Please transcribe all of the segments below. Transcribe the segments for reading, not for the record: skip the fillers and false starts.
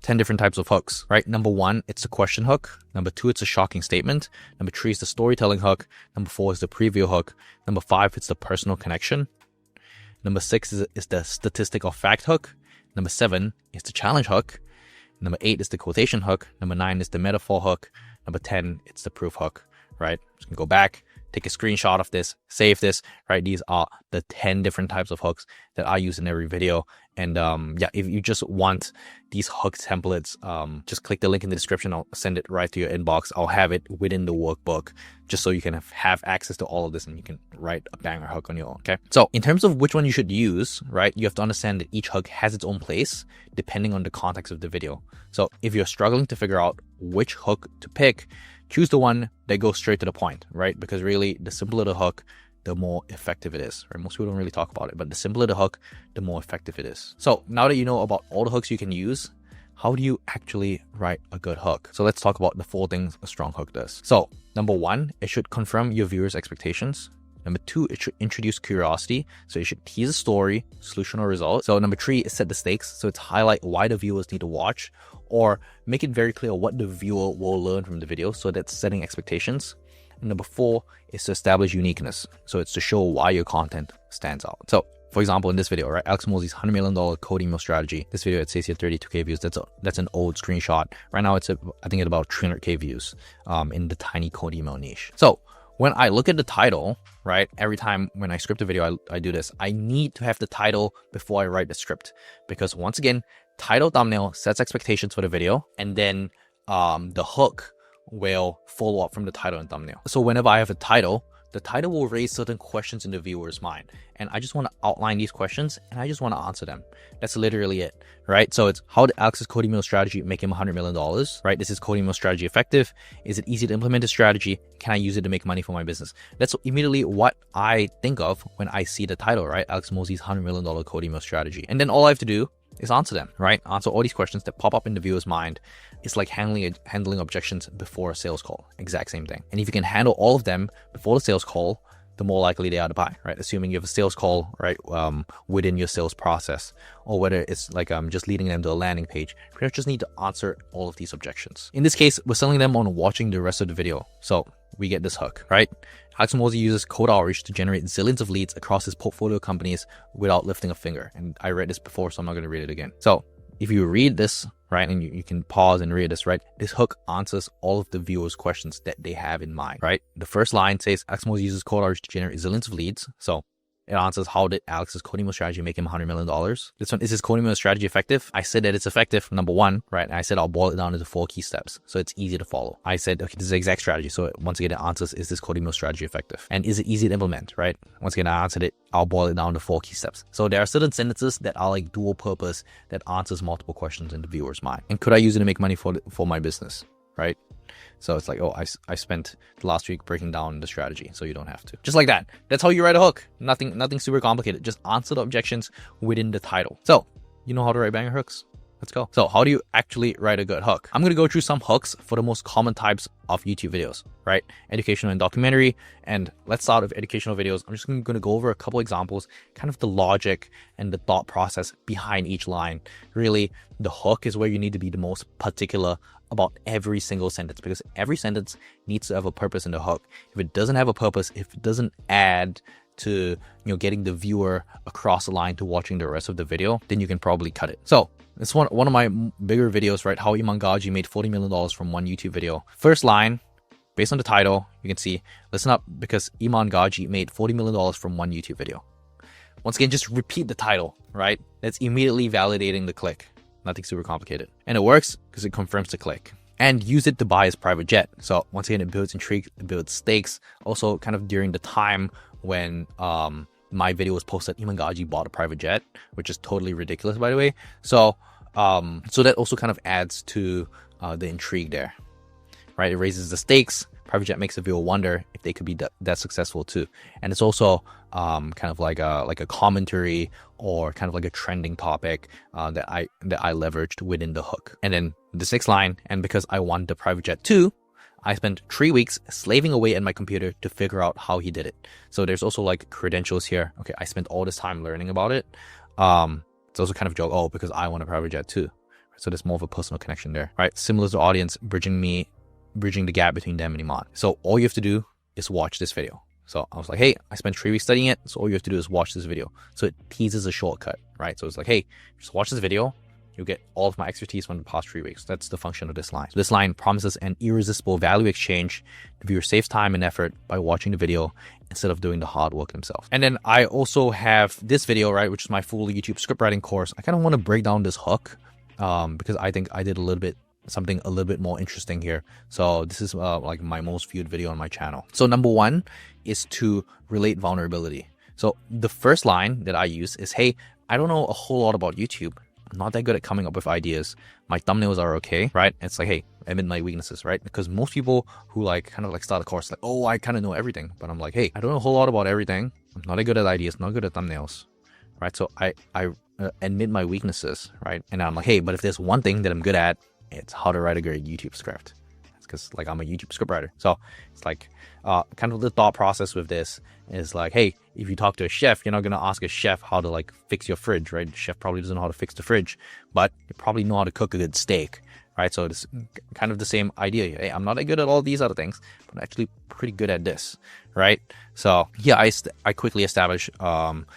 10 different types of hooks, right? Number 1, it's the question hook. Number 2, it's a shocking statement. Number 3 is the storytelling hook. Number 4 is the preview hook. Number 5, it's the personal connection. Number 6 is the statistic or fact hook. Number 7 is the challenge hook. Number 8 is the quotation hook. Number 9 is the metaphor hook. Number 10, it's the proof hook, right? So you can go back, take a screenshot of this, save this, right? These are the 10 different types of hooks that I use in every video. And yeah, if you just want these hook templates, just click the link in the description. I'll send it right to your inbox. I'll have it within the workbook just so you can have access to all of this and you can write a banger hook on your own, okay? So in terms of which one you should use, right, you have to understand that each hook has its own place depending on the context of the video. So if you're struggling to figure out which hook to pick, choose the one that goes straight to the point, right? Because really, the simpler the hook, the more effective it is, right? Most people don't really talk about it, but the simpler the hook, the more effective it is. So now that you know about all the hooks you can use, how do you actually write a good hook? So let's talk about the 4 things a strong hook does. So number 1, it should confirm your viewers' expectations. Number 2, it should introduce curiosity. So you should tease a story, solution, or result. So number 3 is set the stakes. So it's highlight why the viewers need to watch, or make it very clear what the viewer will learn from the video. So that's setting expectations. And number 4 is to establish uniqueness. So it's to show why your content stands out. So for example, in this video, right, Alex Mosey's $100 million code email strategy. This video, it says here 32K views. That's an old screenshot. Right now, I think at about 300K views in the tiny code email niche. So when I look at the title, right, every time when I script a video, I do this. I need to have the title before I write the script, because once again, title, thumbnail sets expectations for the video, and then the hook will follow up from the title and thumbnail. So whenever I have a title, the title will raise certain questions in the viewer's mind. And I just want to outline these questions and I just want to answer them. That's literally it, right? So it's, how did Alex's code email strategy make him $100 million, right? Is his code email strategy effective? Is it easy to implement the strategy? Can I use it to make money for my business? That's immediately what I think of when I see the title, right? Alex Mosey's $100 million code email strategy. And then all I have to do is answer them, right? Answer all these questions that pop up in the viewer's mind. It's like handling objections before a sales call. Exact same thing. And if you can handle all of them before the sales call, the more likely they are to buy, right? Assuming you have a sales call, right, within your sales process, or whether it's like just leading them to a landing page, you just need to answer all of these objections. In this case, we're selling them on watching the rest of the video. So we get this hook, right? Alex Mosey uses cold outreach to generate zillions of leads across his portfolio companies without lifting a finger. And I read this before, so I'm not going to read it again. So if you read this, right, and you can pause and read this, right, this hook answers all of the viewers' questions that they have in mind, right? The first line says, Alex Mosey uses cold outreach to generate zillions of leads. So it answers, how did Alex's code email strategy make him $100 million? This one, is his code email strategy effective? I said that it's effective, number 1, right? And I said I'll boil it down into 4 key steps, so it's easy to follow. I said, okay, this is the exact strategy. So once again, it answers, is this code email strategy effective? And is it easy to implement, right? Once again, I answered it, I'll boil it down to 4 key steps. So there are certain sentences that are like dual purpose that answers multiple questions in the viewer's mind. And could I use it to make money for my business, right? So it's like, oh, I spent the last week breaking down the strategy, so you don't have to. Just like that. That's how you write a hook. Nothing super complicated. Just answer the objections within the title. So you know how to write banger hooks. Let's go. So how do you actually write a good hook? I'm going to go through some hooks for the most common types of YouTube videos, right? Educational and documentary. And let's start with educational videos. I'm just going to go over a couple examples, kind of the logic and the thought process behind each line. Really, the hook is where you need to be the most particular about every single sentence, because every sentence needs to have a purpose in the hook. If it doesn't have a purpose, if it doesn't add to, getting the viewer across the line to watching the rest of the video, then you can probably cut it. So it's one of my bigger videos, right? How Iman Gaji made $40 million from one YouTube video. First line, based on the title, you can see, listen up, because Iman Gaji made $40 million from one YouTube video. Once again, just repeat the title, right? That's immediately validating the click. Nothing super complicated. And it works because it confirms the click. And use it to buy his private jet. So once again, it builds intrigue, it builds stakes. Also, kind of during the time when my video was posted, Iman Gaji bought a private jet, which is totally ridiculous, by the way. So so that also kind of adds to the intrigue there, right? It raises the stakes. Private jet makes the viewer wonder if they could be that successful too. And it's also kind of like a commentary or kind of like a trending topic that I leveraged within the hook. And then the 6th line, and because I want the private jet too, I spent 3 weeks slaving away at my computer to figure out how he did it. So there's also like credentials here. Okay, I spent all this time learning about it. It's also kind of a joke, oh, because I want a private jet too. So there's more of a personal connection there, right? Similar to audience, bridging the gap between them and Iman. So all you have to do is watch this video. So I was like, hey, I spent 3 weeks studying it. So all you have to do is watch this video. So it teases a shortcut, right? So it's like, hey, just watch this video. You'll get all of my expertise from the past 3 weeks. That's the function of this line. So this line promises an irresistible value exchange. The viewer saves time and effort by watching the video instead of doing the hard work themselves. And then I also have this video, right, which is my full YouTube script writing course. I kind of want to break down this hook because I think I did something a little bit more interesting here. So this is like my most viewed video on my channel. So number one is to relate vulnerability. So the first line that I use is, hey, I don't know a whole lot about YouTube. I'm not that good at coming up with ideas. My thumbnails are okay, right? It's like, hey, admit my weaknesses, right? Because most people who kind of start a course like, oh, I kind of know everything. But I'm like, hey, I don't know a whole lot about everything. I'm not that good at ideas, not good at thumbnails, right? So I admit my weaknesses, right? And I'm like, hey, but if there's one thing that I'm good at, it's how to write a great YouTube script. It's because I'm a YouTube script writer. So it's like kind of the thought process with this is like, hey, if you talk to a chef, you're not going to ask a chef how to fix your fridge, right? The chef probably doesn't know how to fix the fridge, but you probably know how to cook a good steak, right? So it's kind of the same idea. Hey, I'm not that good at all these other things, but I'm actually pretty good at this, right? So yeah, I quickly establish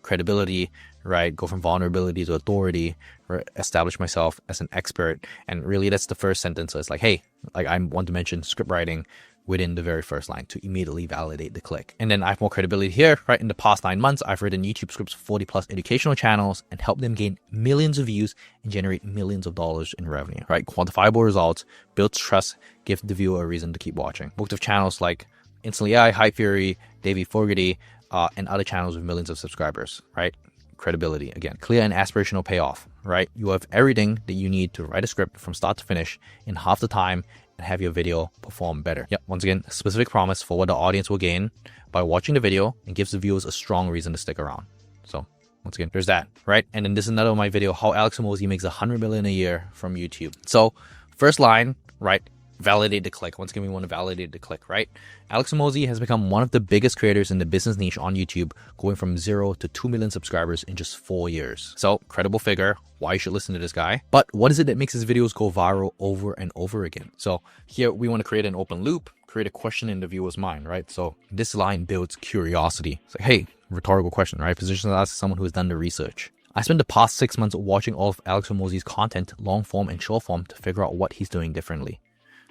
credibility, right? Go from vulnerability to authority, or establish myself as an expert. And really that's the first sentence. So it's like, hey, I want to mention script writing within the very first line to immediately validate the click. And then I have more credibility here, right? In the past 9 months, I've written YouTube scripts for 40+ educational channels and helped them gain millions of views and generate millions of dollars in revenue, right? Quantifiable results, builds trust, give the viewer a reason to keep watching. Worked with channels like Instantly AI, Hype Theory, Davey Fogarty, and other channels with millions of subscribers, right? Credibility again, clear and aspirational payoff, right? You have everything that you need to write a script from start to finish in half the time and have your video perform better. Yep, once again, a specific promise for what the audience will gain by watching the video and gives the viewers a strong reason to stick around. So once again, there's that, right? And then this is another of my video, how Alex Hormozi makes $100 million a year from YouTube. So first line, right? Validate the click. Once again, we want to validate the click, right? Alex Hormozi has become one of the biggest creators in the business niche on YouTube, going from 0 to 2 million subscribers in just 4 years. So credible figure, why you should listen to this guy. But what is it that makes his videos go viral over and over again? So here we want to create an open loop, create a question in the viewer's mind, right? So this line builds curiosity. It's like, hey, rhetorical question, right? Positions us as someone who has done the research. I spent the past 6 months watching all of Alex Hormozi's content, long form and short form, to figure out what he's doing differently.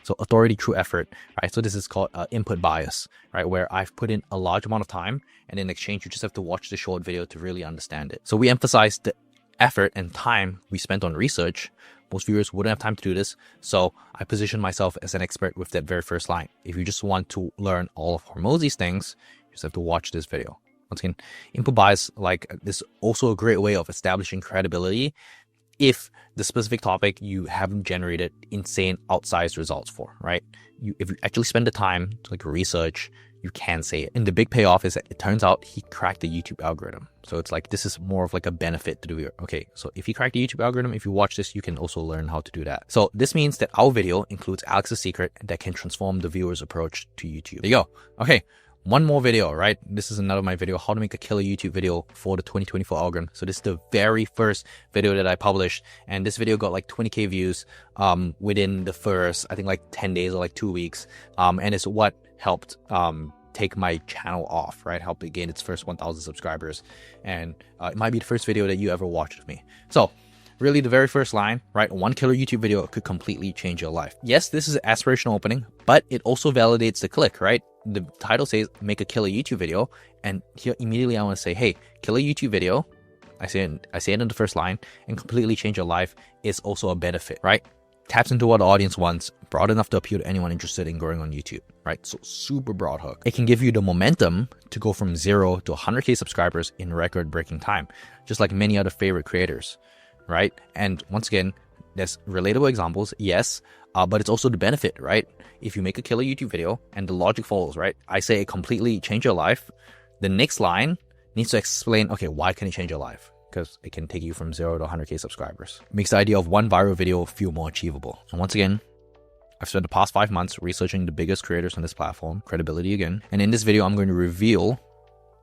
So authority through effort, right? So this is called input bias, right? Where I've put in a large amount of time and in exchange, you just have to watch the short video to really understand it. So we emphasize the effort and time we spent on research. Most viewers wouldn't have time to do this. So I position myself as an expert with that very first line. If you just want to learn all of Hormozi's things, you just have to watch this video. Once again, input bias, this is also a great way of establishing credibility if the specific topic you haven't generated insane outsized results for, right? If you actually spend the time to research, you can say it. And the big payoff is that it turns out he cracked the YouTube algorithm. So it's like, this is more of a benefit to the viewer. Okay, so if he cracked the YouTube algorithm, if you watch this, you can also learn how to do that. So this means that our video includes Alex's secret that can transform the viewer's approach to YouTube. There you go. Okay. One more video, right? This is another of my video, how to make a killer YouTube video for the 2024 algorithm. So this is the very first video that I published, and this video got 20K views within the first, I think 10 days or 2 weeks. And it's what helped take my channel off, right? Helped it gain its first 1,000 subscribers. And it might be the first video that you ever watched of me. So really the very first line, right? One killer YouTube video could completely change your life. Yes, this is an aspirational opening, but it also validates the click, right? The title says make a killer YouTube video, and here immediately I want to say, hey, killer YouTube video, I say it in the first line, and completely change your life is also a benefit, right? Taps into what the audience wants, broad enough to appeal to anyone interested in growing on YouTube, right? So super broad hook. It can give you the momentum to go from 0 to 100K subscribers in record-breaking time, just like many other favorite creators, right? And once again, there's relatable examples, yes, but it's also the benefit, right? If you make a killer YouTube video and the logic follows, right? I say it completely changed your life. The next line needs to explain, okay, why can it change your life? Because it can take you from 0 to 100K subscribers. It makes the idea of one viral video feel more achievable. And once again, I've spent the past 5 months researching the biggest creators on this platform, credibility again. And in this video, I'm going to reveal,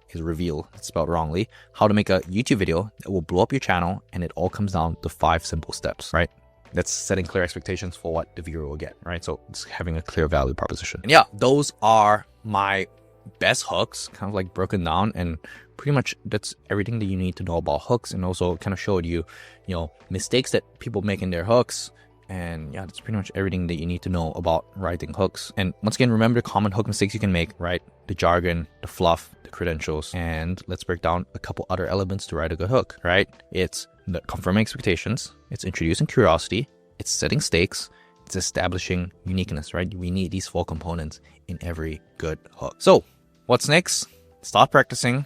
it's spelled wrongly, how to make a YouTube video that will blow up your channel. And it all comes down to 5 simple steps, right? That's setting clear expectations for what the viewer will get, right? So it's having a clear value proposition. And yeah, those are my best hooks, kind of like broken down, and pretty much that's everything that you need to know about hooks, and also kind of showed you, mistakes that people make in their hooks. And yeah, that's pretty much everything that you need to know about writing hooks. And once again, remember the common hook mistakes you can make, right? The jargon, the fluff, the credentials. And let's break down a couple other elements to write a good hook, right? It's confirming expectations, it's introducing curiosity, it's setting stakes, it's establishing uniqueness, right? We need these 4 components in every good hook. So what's next? Start practicing,